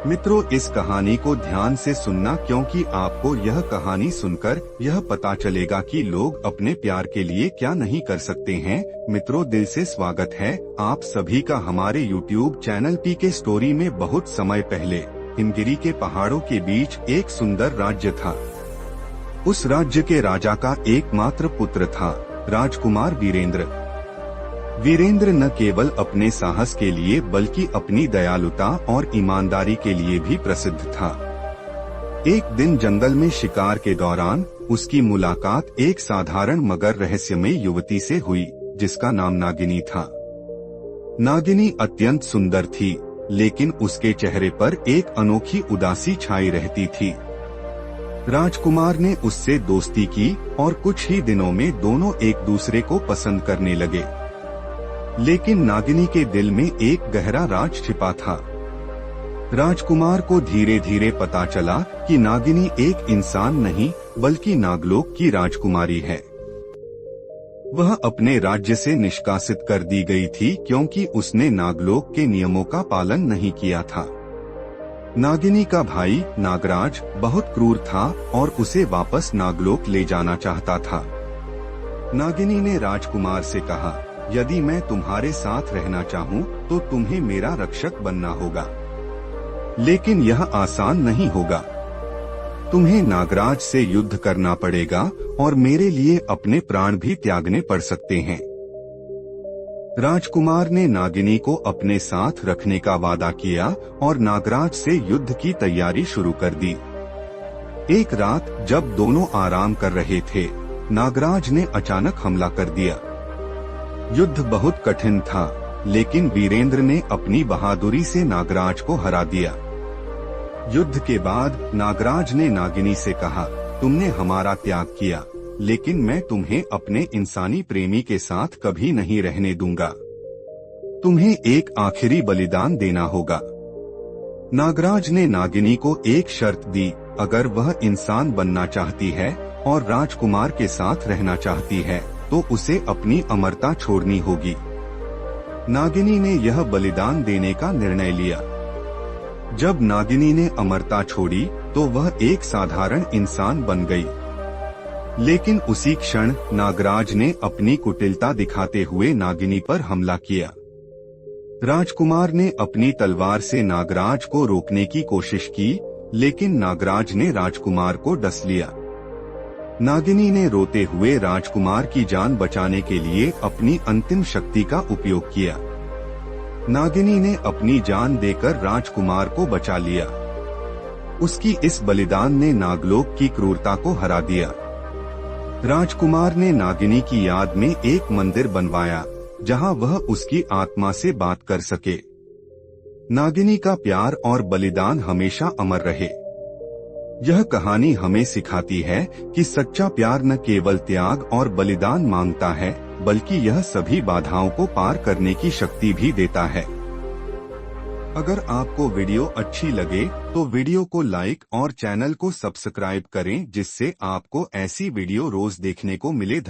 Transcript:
मित्रों, इस कहानी को ध्यान से सुनना क्योंकि आपको यह कहानी सुनकर यह पता चलेगा कि लोग अपने प्यार के लिए क्या नहीं कर सकते हैं। मित्रों, दिल से स्वागत है आप सभी का हमारे YouTube चैनल पीके स्टोरी में। बहुत समय पहले हिमगिरी के पहाड़ों के बीच एक सुंदर राज्य था। उस राज्य के राजा का एकमात्र पुत्र था, राजकुमार वीरेंद्र। वीरेंद्र न केवल अपने साहस के लिए बल्कि अपनी दयालुता और ईमानदारी के लिए भी प्रसिद्ध था। एक दिन जंगल में शिकार के दौरान उसकी मुलाकात एक साधारण मगर रहस्यमय युवती से हुई, जिसका नाम नागिनी था। नागिनी अत्यंत सुंदर थी, लेकिन उसके चेहरे पर एक अनोखी उदासी छाई रहती थी। राजकुमार ने उससे दोस्ती की और कुछ ही दिनों में दोनों एक दूसरे को पसंद करने लगे। लेकिन नागिनी के दिल में एक गहरा राज छिपा था। राजकुमार को धीरे धीरे पता चला कि नागिनी एक इंसान नहीं बल्कि नागलोक की राजकुमारी है। वह अपने राज्य से निष्कासित कर दी गई थी क्योंकि उसने नागलोक के नियमों का पालन नहीं किया था। नागिनी का भाई नागराज बहुत क्रूर था और उसे वापस नागलोक ले जाना चाहता था। नागिनी ने राजकुमार से कहा, यदि मैं तुम्हारे साथ रहना चाहूँ तो तुम्हें मेरा रक्षक बनना होगा, लेकिन यह आसान नहीं होगा। तुम्हें नागराज से युद्ध करना पड़ेगा और मेरे लिए अपने प्राण भी त्यागने पड़ सकते हैं। राजकुमार ने नागिनी को अपने साथ रखने का वादा किया और नागराज से युद्ध की तैयारी शुरू कर दी। एक रात जब दोनों आराम कर रहे थे, नागराज ने अचानक हमला कर दिया। युद्ध बहुत कठिन था, लेकिन वीरेंद्र ने अपनी बहादुरी से नागराज को हरा दिया। युद्ध के बाद नागराज ने नागिनी से कहा, तुमने हमारा त्याग किया, लेकिन मैं तुम्हें अपने इंसानी प्रेमी के साथ कभी नहीं रहने दूंगा। तुम्हें एक आखिरी बलिदान देना होगा। नागराज ने नागिनी को एक शर्त दी, अगर वह इंसान बनना चाहती है और राजकुमार के साथ रहना चाहती है तो उसे अपनी अमरता छोड़नी होगी। नागिनी ने यह बलिदान देने का निर्णय लिया। जब नागिनी ने अमरता छोड़ी तो वह एक साधारण इंसान बन गई। लेकिन उसी क्षण नागराज ने अपनी कुटिलता दिखाते हुए नागिनी पर हमला किया। राजकुमार ने अपनी तलवार से नागराज को रोकने की कोशिश की, लेकिन नागराज ने राजकुमार को डस लिया। नागिनी ने रोते हुए राजकुमार की जान बचाने के लिए अपनी अंतिम शक्ति का उपयोग किया। नागिनी ने अपनी जान देकर राजकुमार को बचा लिया। उसकी इस बलिदान ने नागलोक की क्रूरता को हरा दिया। राजकुमार ने नागिनी की याद में एक मंदिर बनवाया, जहां वह उसकी आत्मा से बात कर सके। नागिनी का प्यार और बलिदान हमेशा अमर रहे। यह कहानी हमें सिखाती है कि सच्चा प्यार न केवल त्याग और बलिदान मांगता है, बल्कि यह सभी बाधाओं को पार करने की शक्ति भी देता है। अगर आपको वीडियो अच्छी लगे तो वीडियो को लाइक और चैनल को सब्सक्राइब करें, जिससे आपको ऐसी वीडियो रोज देखने को मिले।